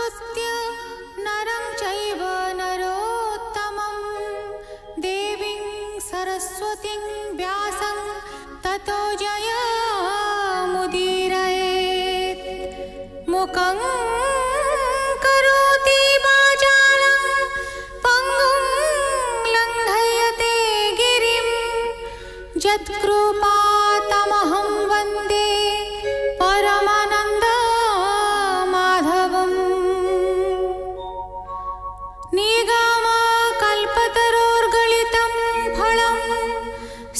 नमस्कृत्य नरं चैव नरोत्तमं देवीं सरस्वतीं व्यासं ततो जयमुदीरयेत्। मुखं करोति वाचालं पङ्गुं लङ्घयते गिरिं यत्कृपातमहं वन्दे परमानन्दमाधवम्। निगमकल्पतरोर्गलितं फलं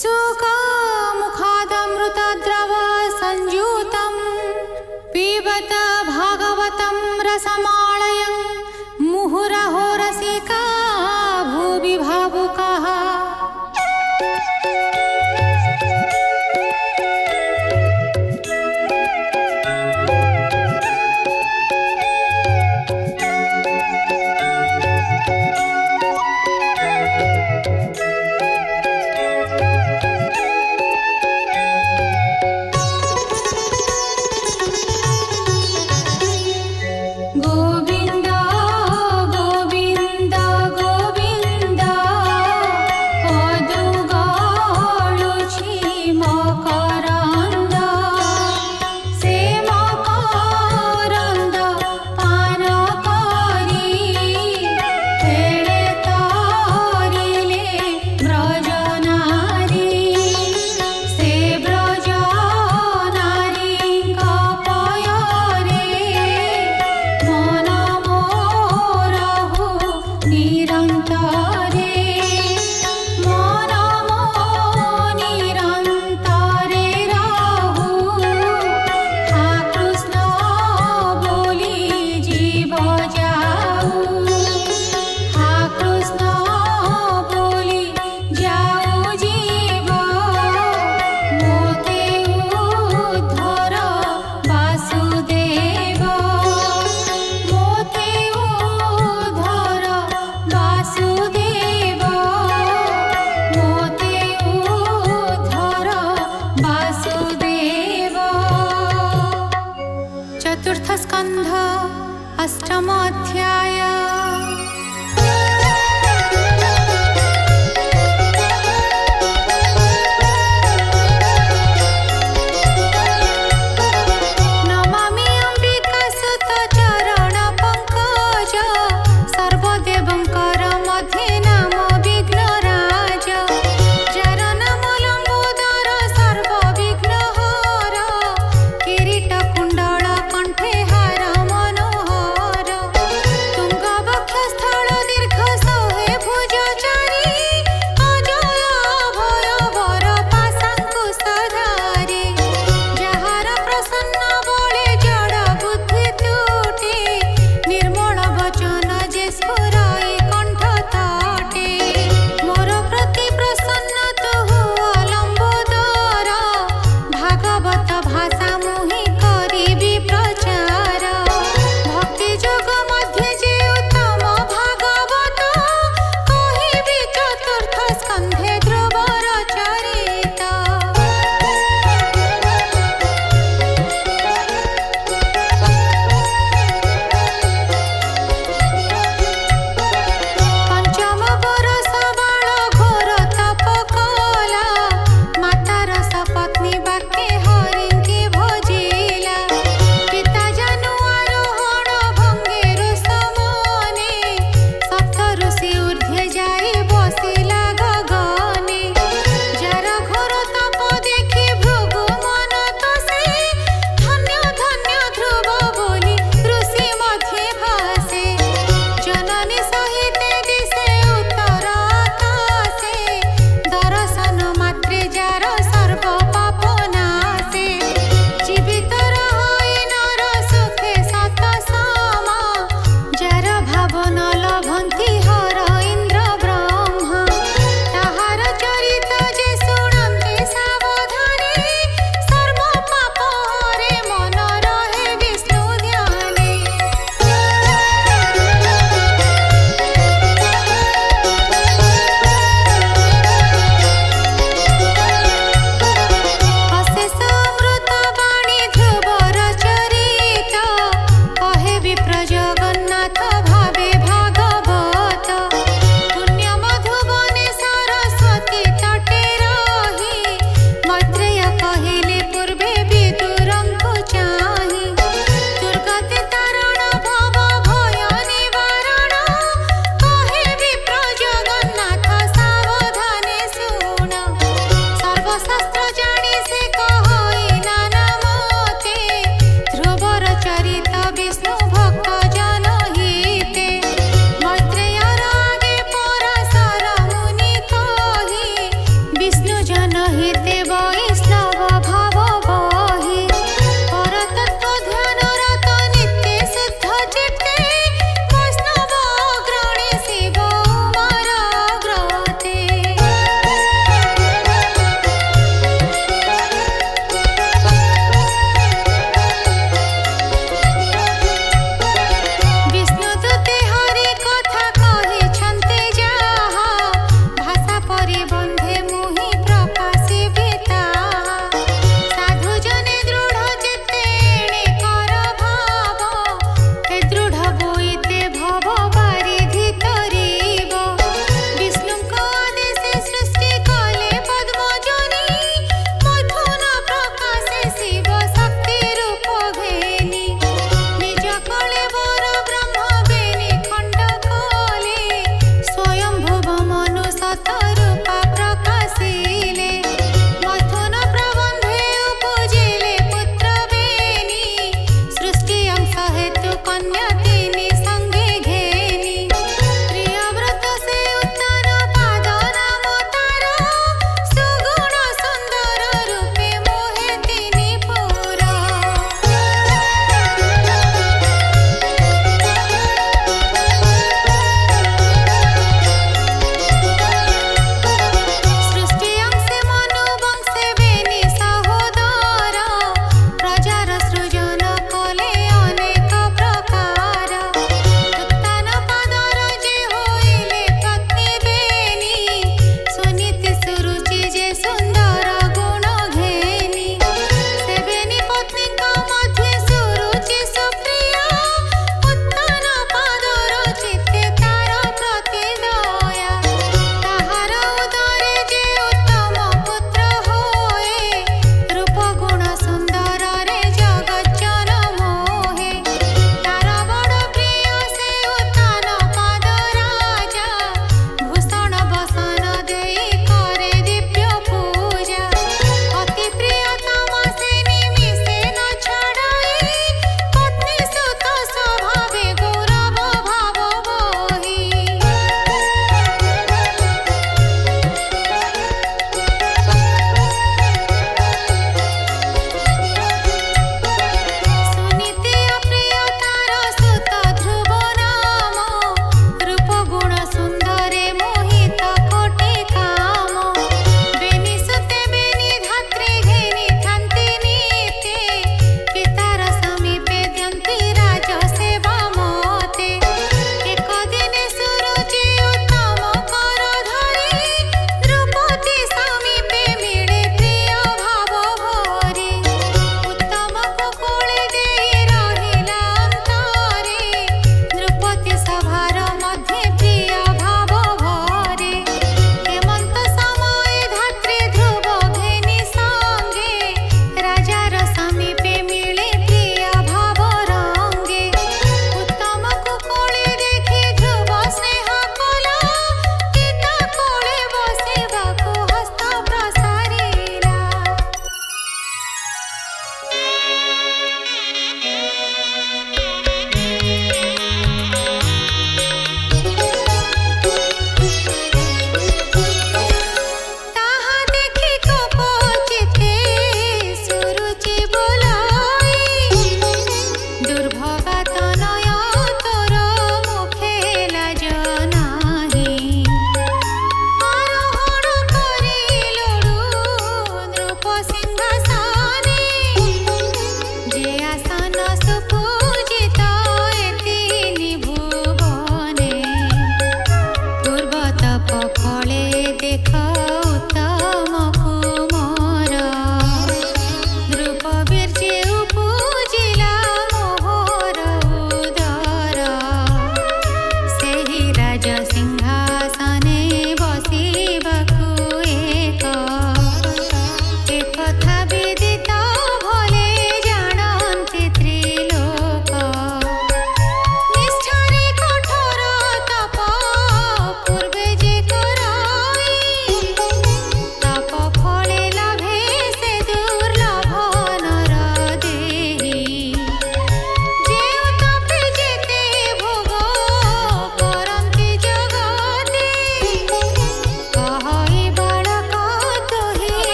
सुखमुखादमृतद्रव संयुतं पिबत भागवतं रसमालयं मुहुरहो रसिका भुवि भावुकाः। गोविन्द गोविन्द गोविन्द पदुगाळुछि मकरन्द से मकरन्द पान करि फेळे तारिले ब्रजनारी से ब्रजनारीଙ୍କ पୟରେ मन मोरहु निरन्तरे मन निरन्तरे रहु। हा कृष्ण बोली जीव जाऊ, हा कृष्ण बोली जाऊ जीव मोते उद्धर वासुदेव, मोते उद्धर वासुदेव, मोते उद्धर वासुदेव। चतुर्थ स्कन्ध अष्टम अध्याय। नमामि अम्बिकासुत चरण पंकज सर्वदेवंकर मध्ये नाम विघ्नराज। जर नाम लंबोदर सर्वविघ्नहर किरीट कुण्डल कण्ठे हार मनोहर। तुंग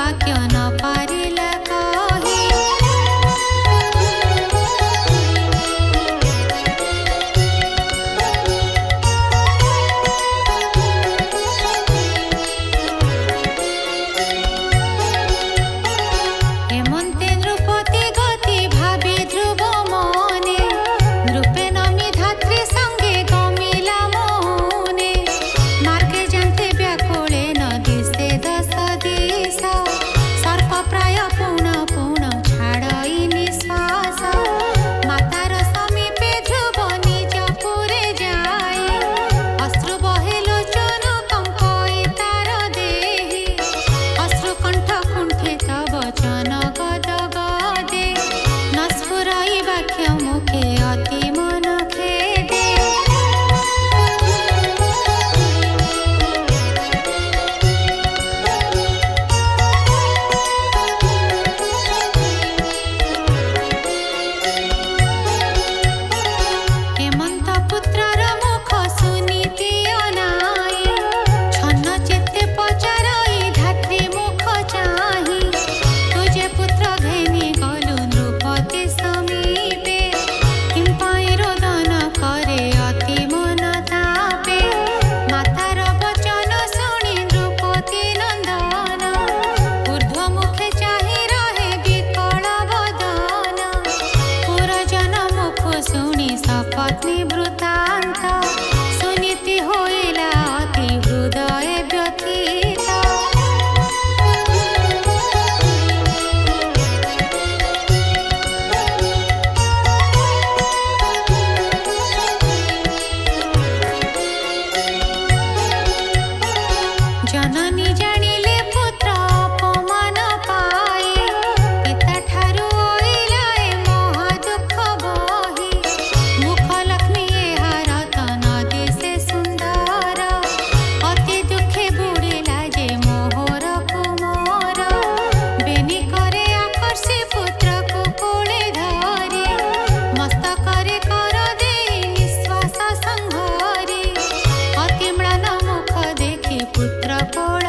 ବାକ୍ୟ ନ ପାରିଲା କହି। হেমন্তে নৃপতি গতি ভাবি ধ্রুব মনে, নৃপে নমি ধাত্রী সঙ্গে গমিলা মৌনে। মার্গে জানতে ব্যাকুলে নদী সে দশ দিশ, সর্প প্রায় পুণ পুণ ছাড়ই নিশ্বাস। মাতার সমীপে ধ্রুব নিজ পুরে যাই, অশ্রু বহে লোচন কম্পই তার দেহি। অশ্রু কণ্ঠ কুণ্ঠিত বচন গদ গদে, ন স্ফুরই বাক্য মুখে অতি মন খেদে। হেমন্ত পুত্রর মুখ শুনিতি অনাই, ছন্ন চিত্তে পচারই ধাত্রী মুখ চাহি। তুজে পুত্র ঘেনি গলু নৃপতি সমীপে, কিম্পাই রোদন করে অতি মন তাপে। মাতার বচন শুনি নৃপতি নন্দন, ঊর্ধ্ব মুখে চাহি রহে বিকল বদন। পুরজন মুখ শুনি সপত্নী বৃত্তান্ত, সুনীতি হইলা অতি হৃদয়ে ব্যথিত। জননী জানিলে পুত্র অপমান পাই, পিতা ঠারু হইলা এ মহা দুঃখ বহি। মুখ লক্ষ্মী এহার তন দিশে সুন্দর, অতি দুঃখে বুড়িলা যে মোহর কুমর। বেনি করে আকর্ষি পুত্রକୁ কোলে ধরি, মস্তকরে কর দেই নিঃশ্বাস সংহরি। অতি ম্লান মুখ দেখি পুত্র কোଳ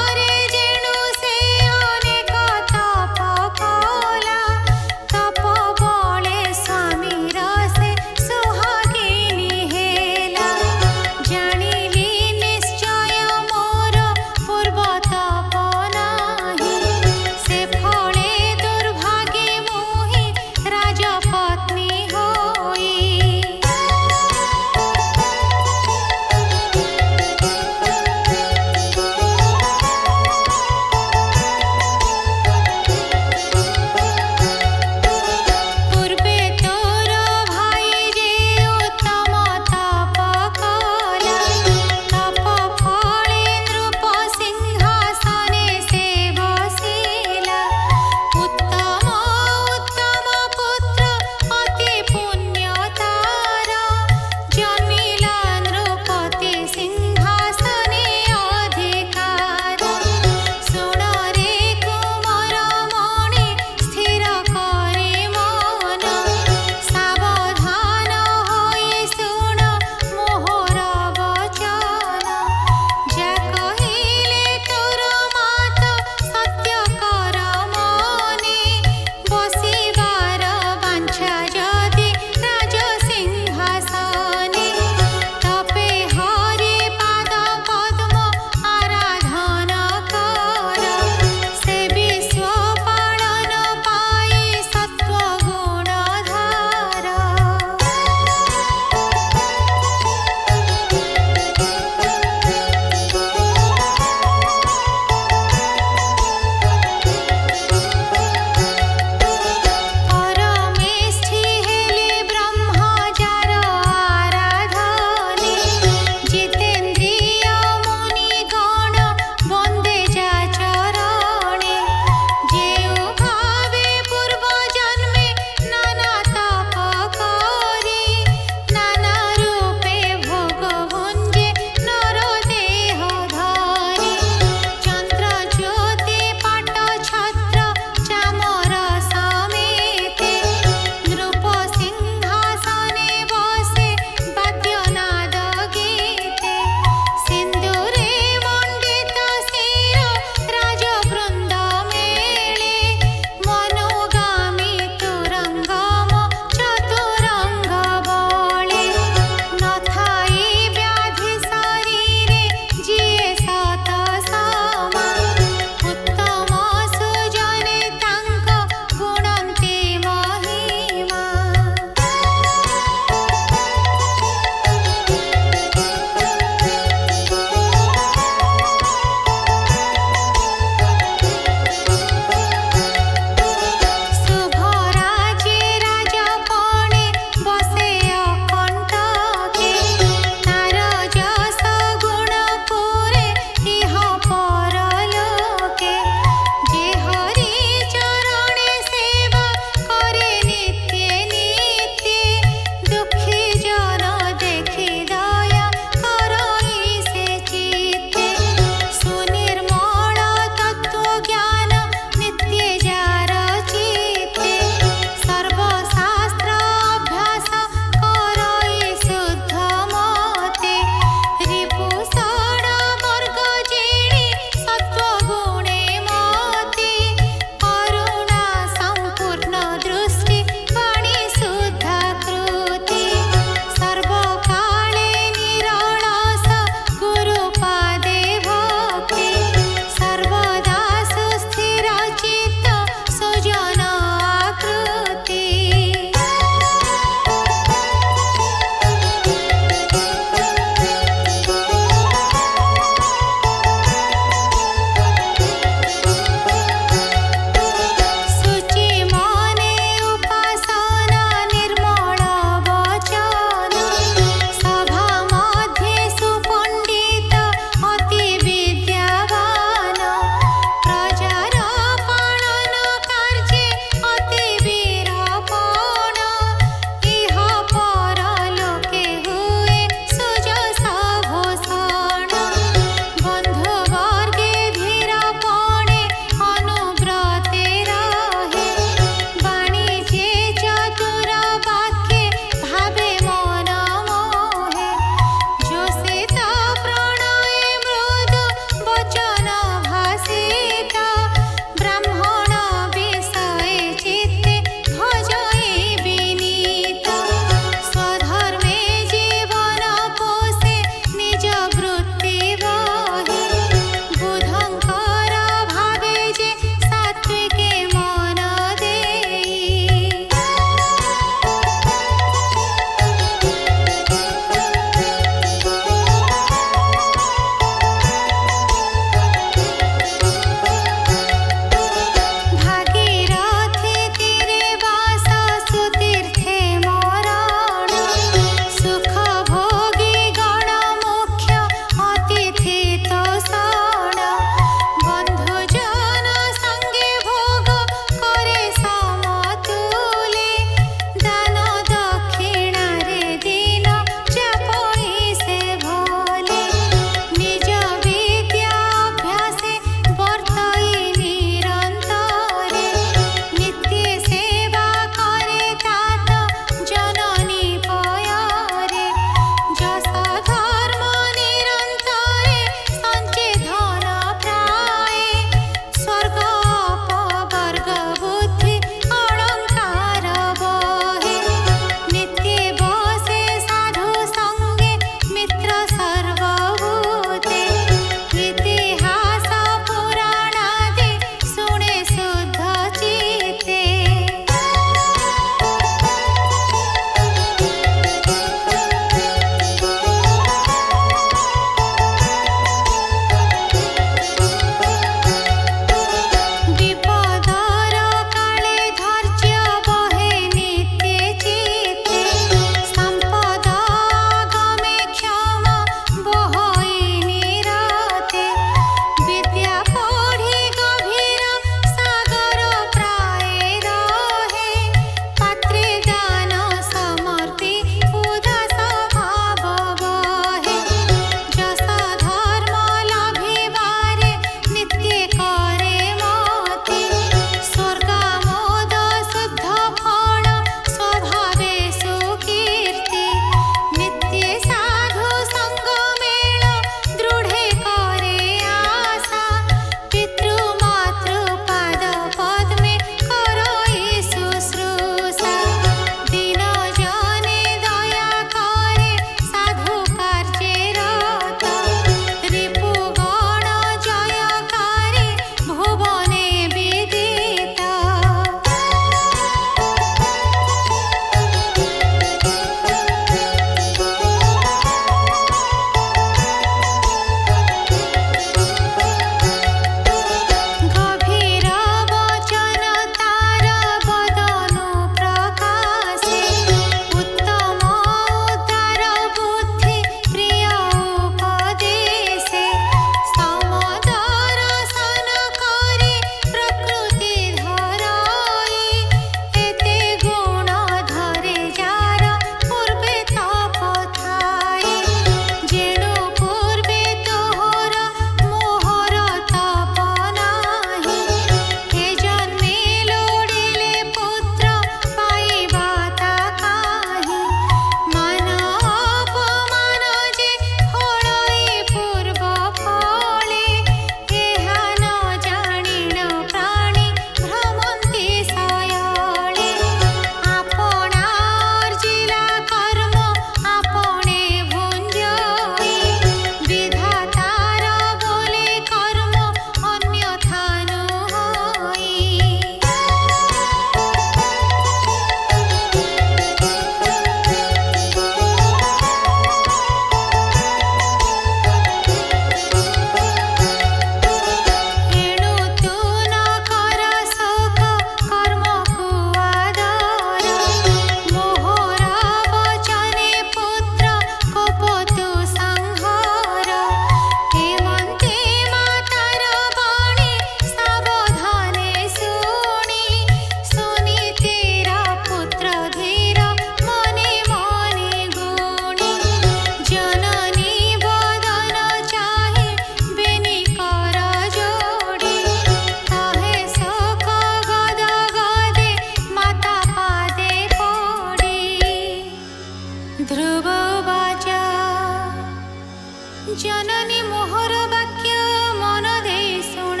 जननी मोहर वाक्य मन दे शुण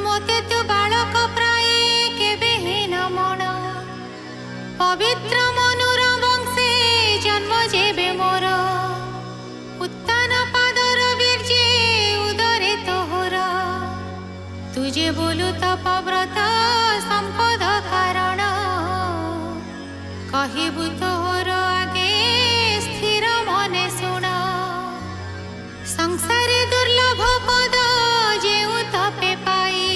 मते तो बालक प्राय केबे हेन मन पवित्र मनुर वंशे जन्म जेबे मोर उत्तान पादर बीर्जे उदरे तोहर तुझे बोलू तपव्रत संपद कारण कहबू तोहर आगे स्थिर मने शुण संसारे दुर्लभ पद जेउ तपे पाई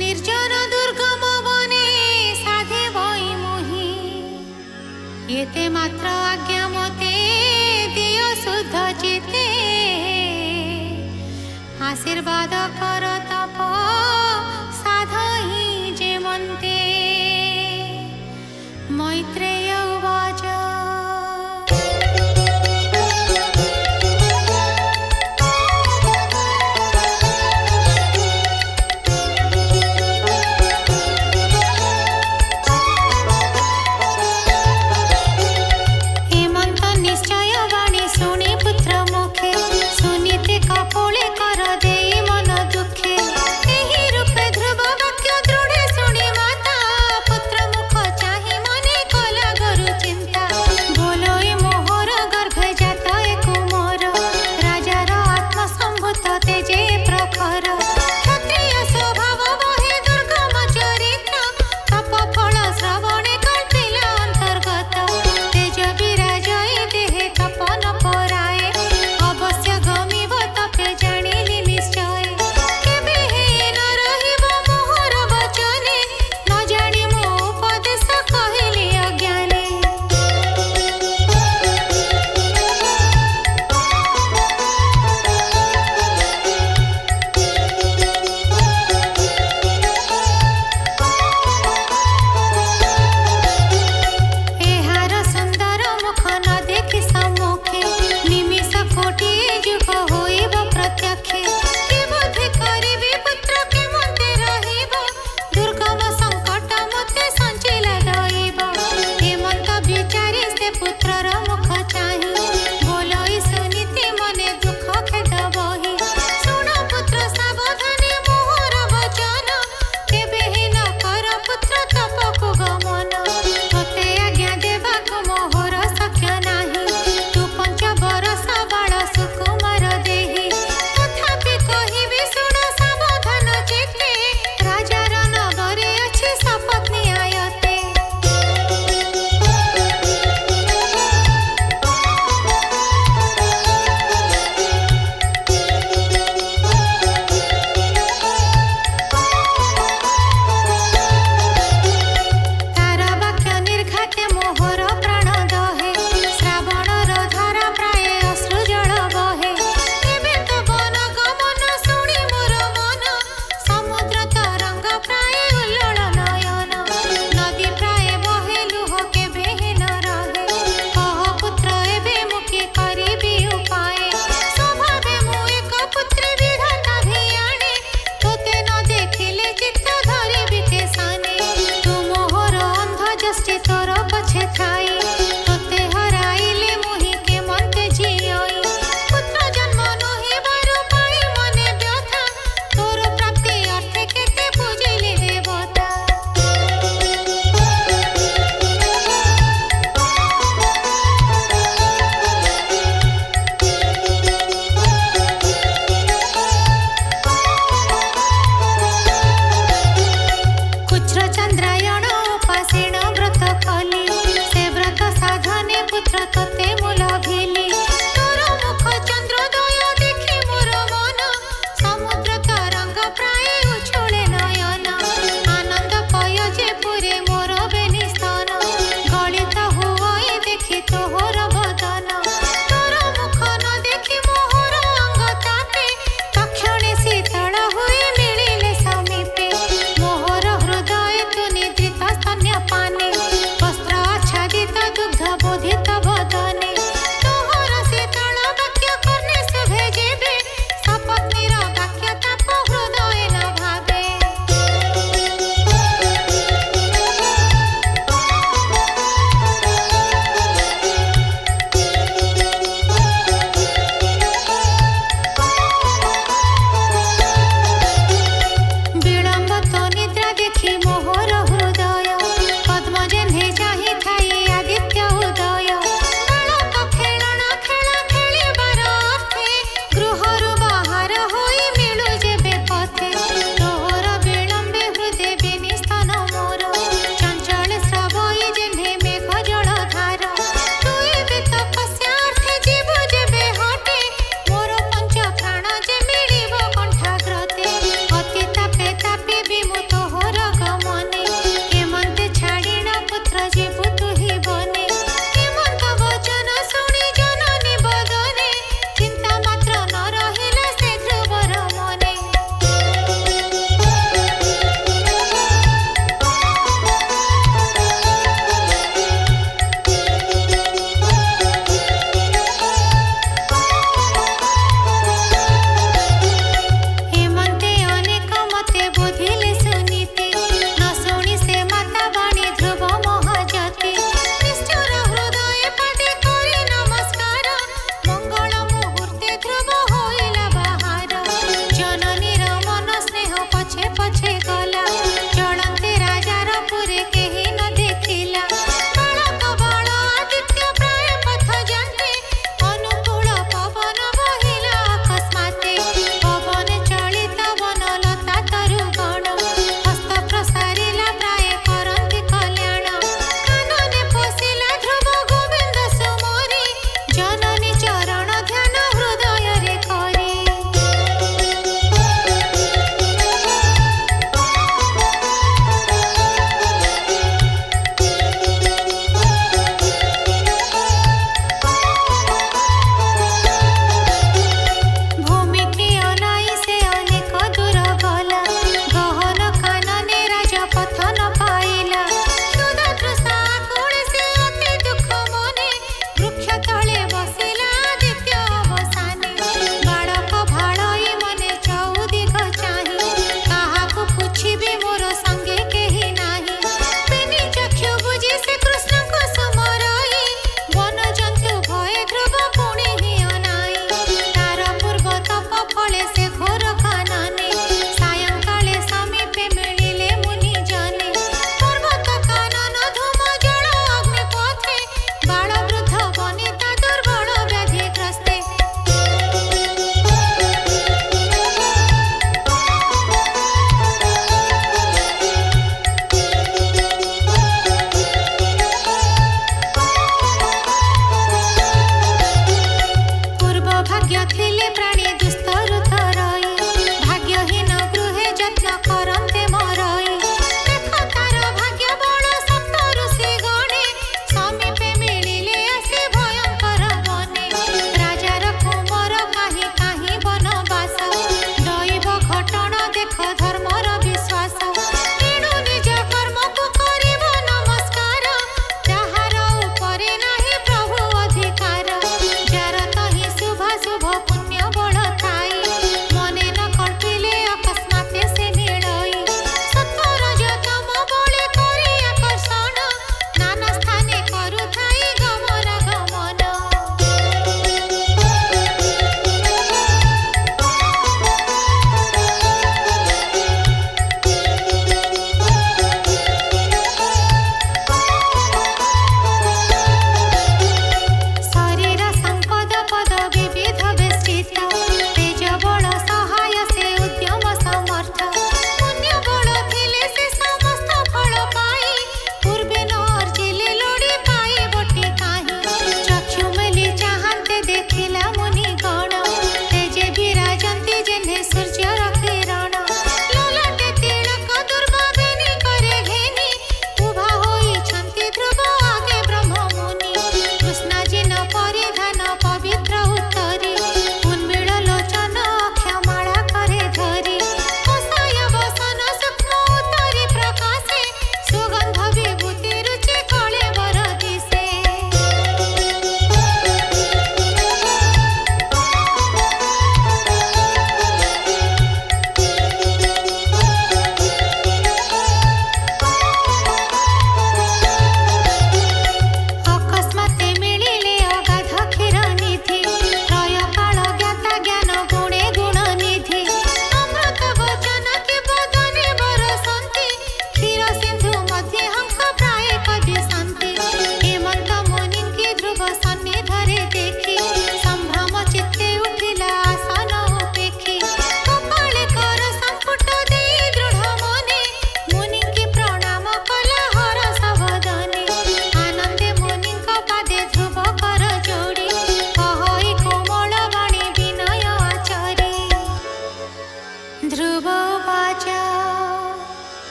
निर्जन दुर्गम बने साधे बई मुहि एते मात्र आज्ञा मते दियो शुद्ध चिते आशीर्वाद कर तप साधहि जे मन्ते मैत्रेय उवाच हेमंत निश्चय वाणी शुणी पुत्र मुखे सुनीते कपोले कर दे मन दुखे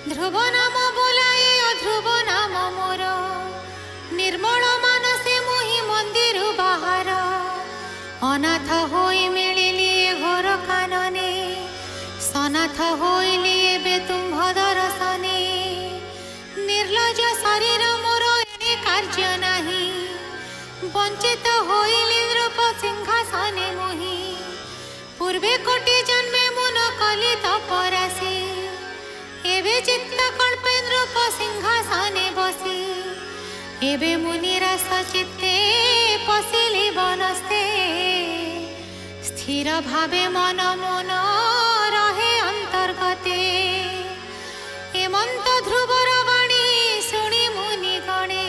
ध्रुव नाम बोलाई अध्रुव नाम मोर निर्मल मानसे मुहि मंदिर बाहर अनाथ होई मिलिली घर कानने सनाथ होइली एबे तुम्भ दर्शने निर्लज शरीर मोर ए कार्य नाही वंचित होइली नृप सिंहासने मुहि पूर्वे कोटि जन्मे मुन कली तपरासी एबे चित्त कल्पे नृप सिंहासने बसी एबे मुनिरास चित्ते पशिली बनस्ते स्थिर भावे मन मन रहे अंतर्गते हेमंत ध्रुवर वाणी शुणी मुनि गणे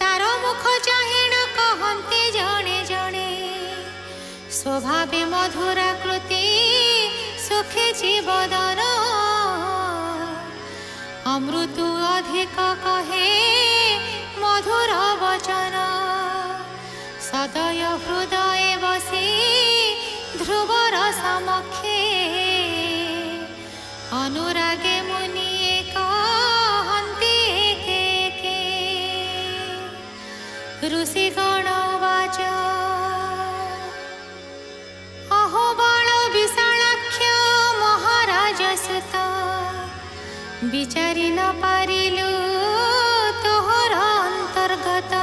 तार मुख चाहिण कहते जणे जणे स्वभावे मधुराकृति सुखे जीवदन अमृत अधिक कहे मधुर वचन सदय हृदय बसी ध्रुवर समक्षे अनुरागे मुनि कहन्ति एके ऋषिगण उवाच अहो बाल विशालाक्ष महाराज सुत विचारि न पारिलु तोहर अंतर्गत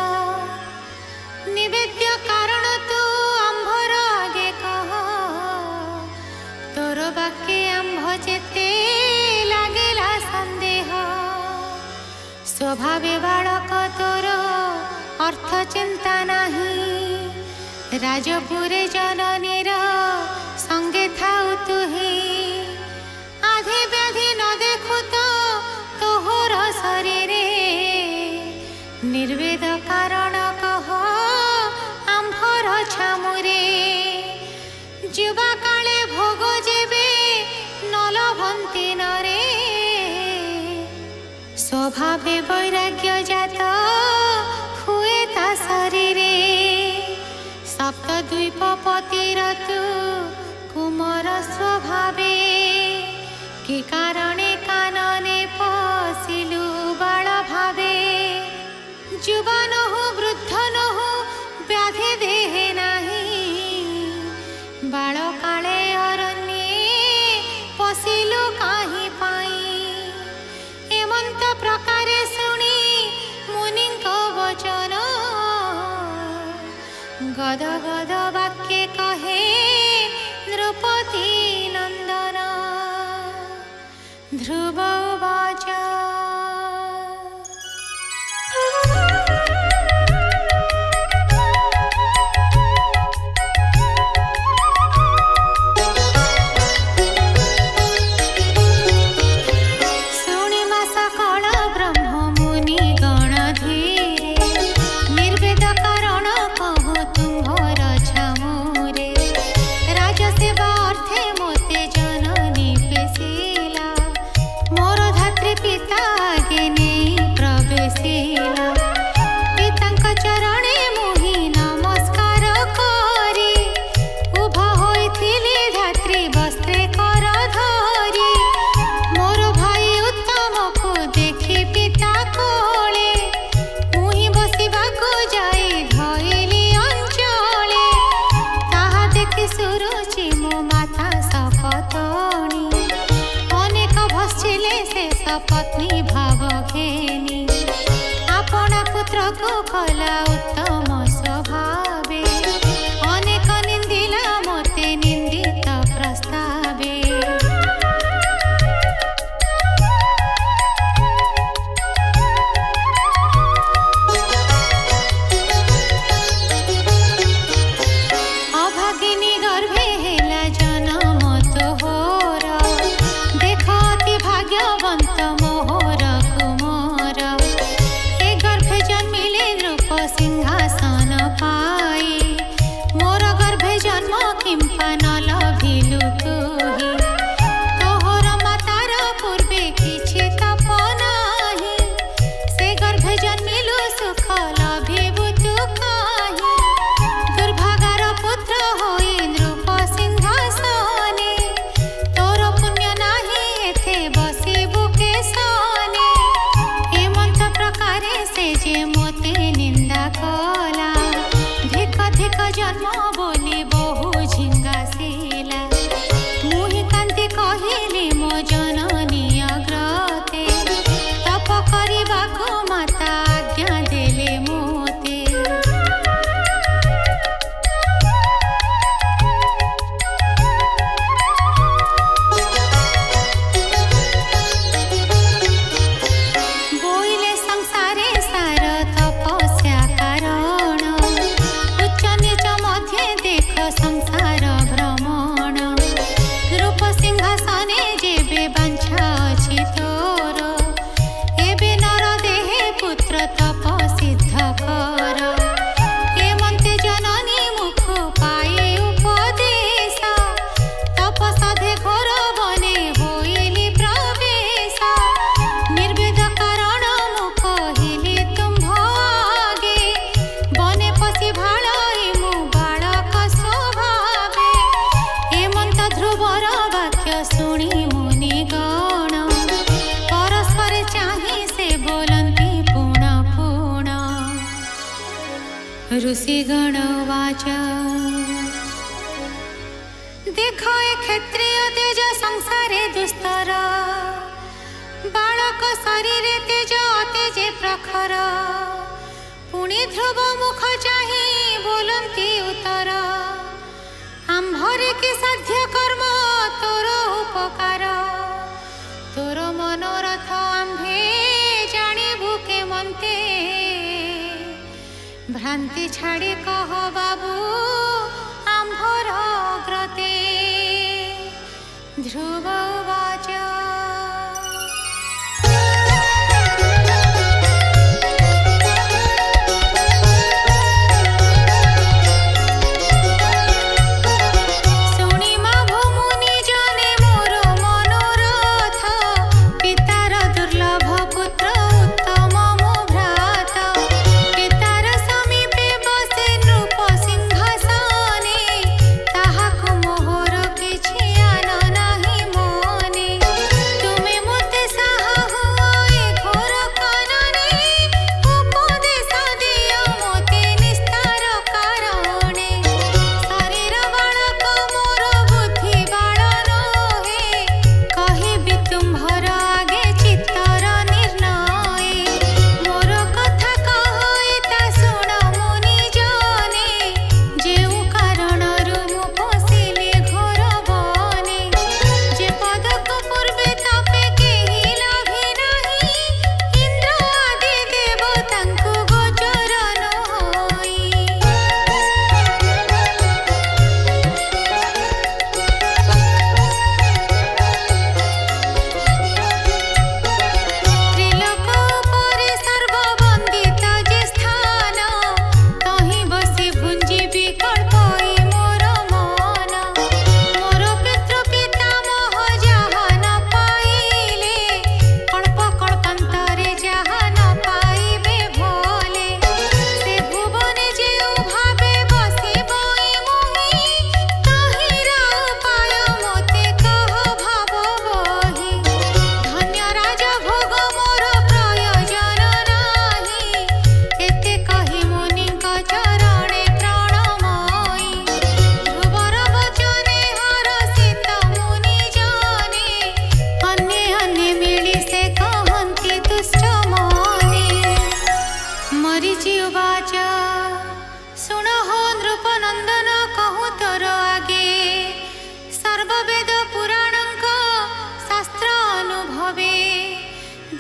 निवेद्य कारण तू आंभर आगे कह तोर बाक्ये आंभ जेते लागेला संदेह स्वभावे बालक तोर अर्थ चिंता नाही राजपुरे जननीर संगे थाउ तुही आधे व्याधि न देखु तो तोहर शरीरे निर्वेद कारण कह आंभर छामुरे जुवा काले भोग जेबे न लभन्ति नरे स्वभावे वैराग्य जात हुए ता शरीरे सप्तद्वीप पतिरतु कुमार स्वभावे कि कारणे कानने पशिलु बाल भावे जुवान हो वृद्ध न हो व्याधि देहे नाही बाल काले अरण्ये पशिलु काहि पाई एमंत प्रकारे शुणी मुनिंक वचन गद गद वाक्ये कहे नृपति नंदन ध्रुव उवाच पत्नी भाव घेनी आपना पुत्र को कला उत्तम स्वभावे अनेक निंदिला मोते निंदित प्रस्तावे अभागिनी गर्भे हेला जन्म तोहर देख अति भाग्यवंत मोहर कुमार ए गर्भे जन्मिले नृप सिंहा ऋषिगण उवाच देख ए क्षत्रिय तेज संसारे दुस्तर बालक शरीरे तेज तेजे प्रखर पुणी ध्रुव मुख चाहि बोलती उत्तर आंभरे कि साध्य कर्म तोर उपकार तोर मनोरथ आंभे जानिबु के मन्ते भ्रांति छाड़ी कह बाबू आंभर अग्रते ध्रुव उवाच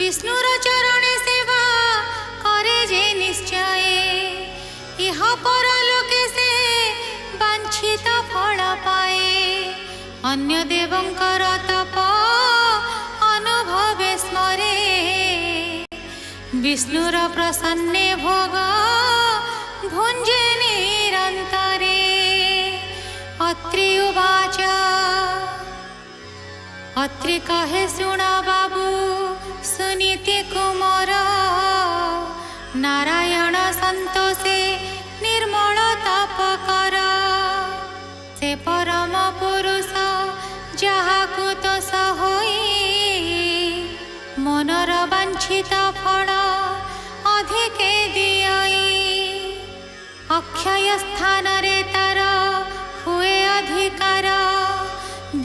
विष्णुर चरणे सेवा करे जे निश्चय इह परलोके से वांछित फल पाए अन्य देवंकर तप अनुभवे स्मरे विष्णुर प्रसन्ने भोग भुंजे निरंतरे अत्रि उवाच अत्रि कहे सुन बाबू सुनीति कुमार नारायण संतोषे निर्मल तप कर से परम पुरुष जहाकु तोष होई मनर वांछित फल अधिके दियई अक्षय स्थान रे तार हुए अधिकार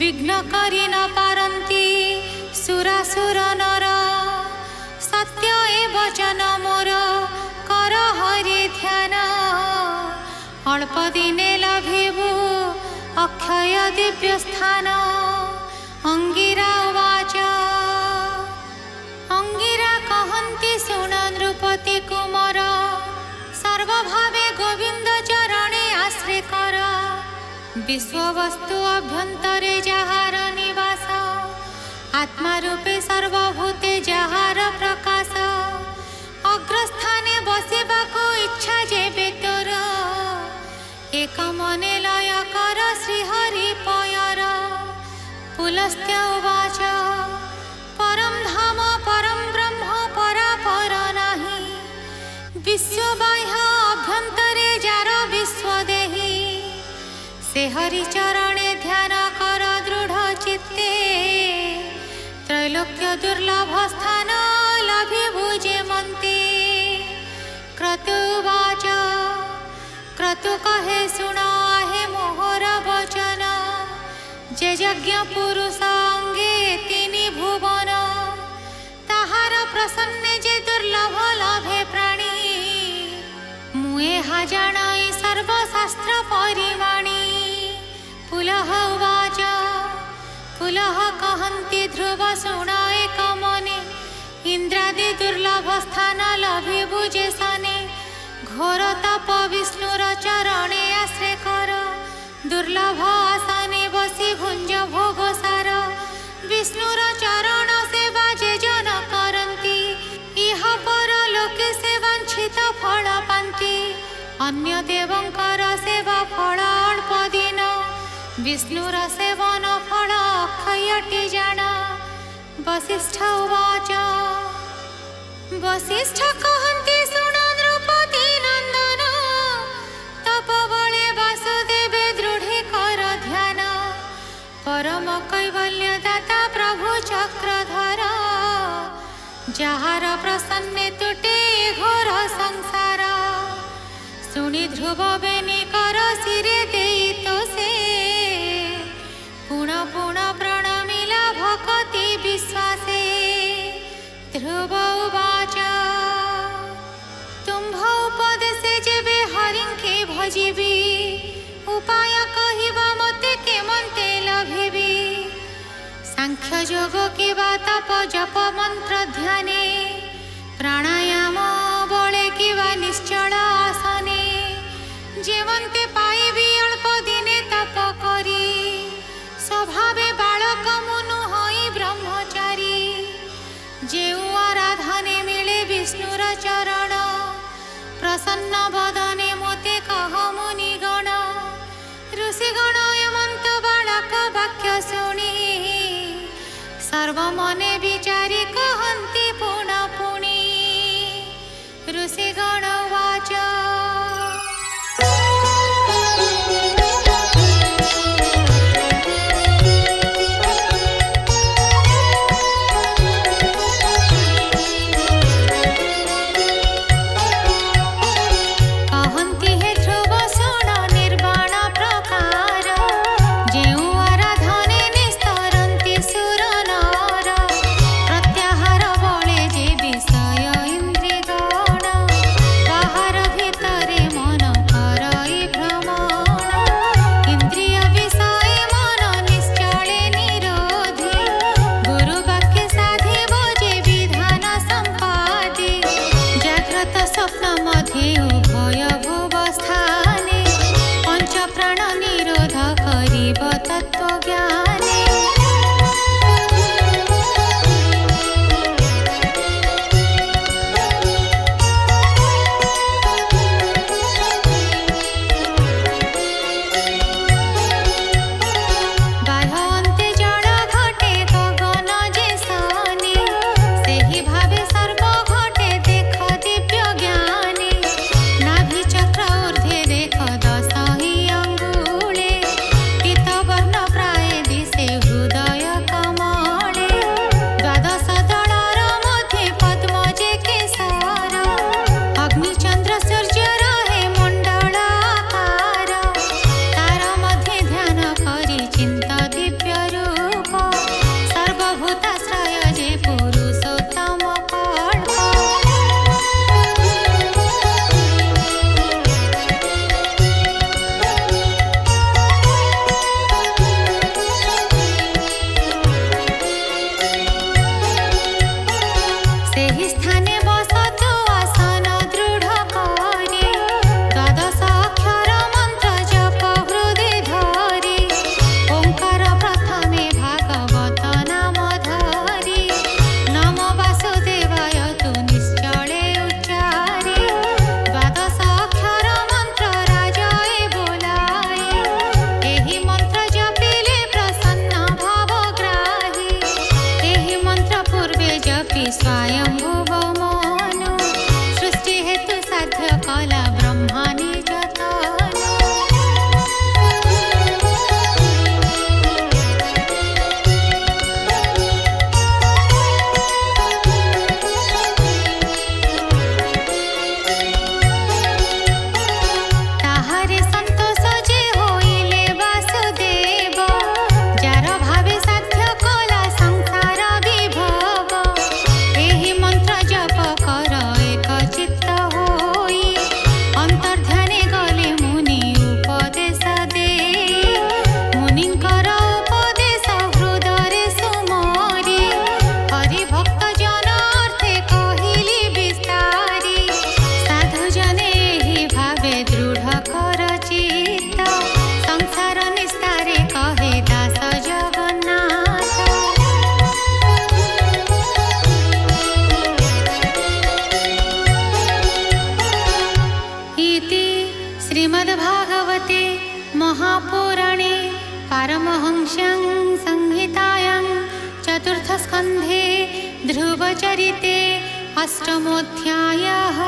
विघ्न करि न पारंती सुरासुर नर सत्य ए वचन मोर कर हरि ध्यान अल्प दिने लभिबु अक्षय दिव्य स्थान अंगिरा उवाच अंगिरा कहन्ति सुन नृपति कुमार सर्वभावे गोविंद चरणे आश्रय कर विश्ववस्तु अभ्यंतरे जहार निवास आत्मा रूपे सर्वभूते जहार प्रकाश अग्रस्थाने बसिबाको इच्छा जेबे तोर एक मने लय कर श्रीहरि पयर पुलस्त्य उवाच परम धाम परम ब्रह्म परापर नाही विश्वबाह्य अभ्यंतरे जार विश्वदेही से हरि चरणे ध्यान कर दृढ़ चित्ते त्रैलोक्य दुर्लभ स्थान लभिबु जे मन्ते क्रतुवाच क्रतु कहे सुना हे मोहर वचन जे यज्ञ पुरुष अंगे तिनि भुवन ताहार प्रसन्ने जे दुर्लभ लभे प्राणी मुए हाजाणाई सर्वशास्त्र परिमाणी पुलह उवाच पुलह कहन्ति ध्रुव शुणाए कमने इंद्रादि दुर्लभ स्थान लभे बुझे सने घोर तप विष्णुर चरणे आश्रय कर दुर्लभ आसने बसी भुंज भोग सार विष्णुर चरण सेवा जे जन करती इह पर लोके से वांछित फल पांति अन्य देवंकर सेवा फल अल्प दिन विष्णुर सेवन फल अक्षयटी जान वसिष्ठ उवाच वसिष्ठ कहन्ति सुन द्रौपदी नंदन तप बले वासुदेवे दृढ़ी कर ध्यान परम कैवल्य दाता प्रभु चक्रधर जहार प्रसन्ने तुटे घोर संसार सुनि ध्रुव बेनी कर सिरे देई तो से पुण पुण प्रणमिला भक्ति विश्वासे ध्रुव उवाच तुम्भ उपदेशे जेबे हरिंके भजिबी उपाय कहिबा मते केमन्ते लभिबी सांख्य योग के तप जप मंत्र ध्याने प्राणायाम बले किवा निश्चल आसने जेवन्ते पाइबी अल्प दिने तप करी स्वभावे बालक मुनु हई ब्रह्मचारी जेउ आराधने मिले विष्णुर चरण प्रसन्न बदने मोते कह मुनिगण ऋषिगण एमंत बालक वाक्य शुणी सर्वमने विचारी कहन्ति पुन पुनि ऋषिगण उवाच श्रीमद्भागवते महापुराणे पारमहंस्यां संहितायां चतुर्थस्कन्धे ध्रुवचरिते अष्टमोऽध्यायः।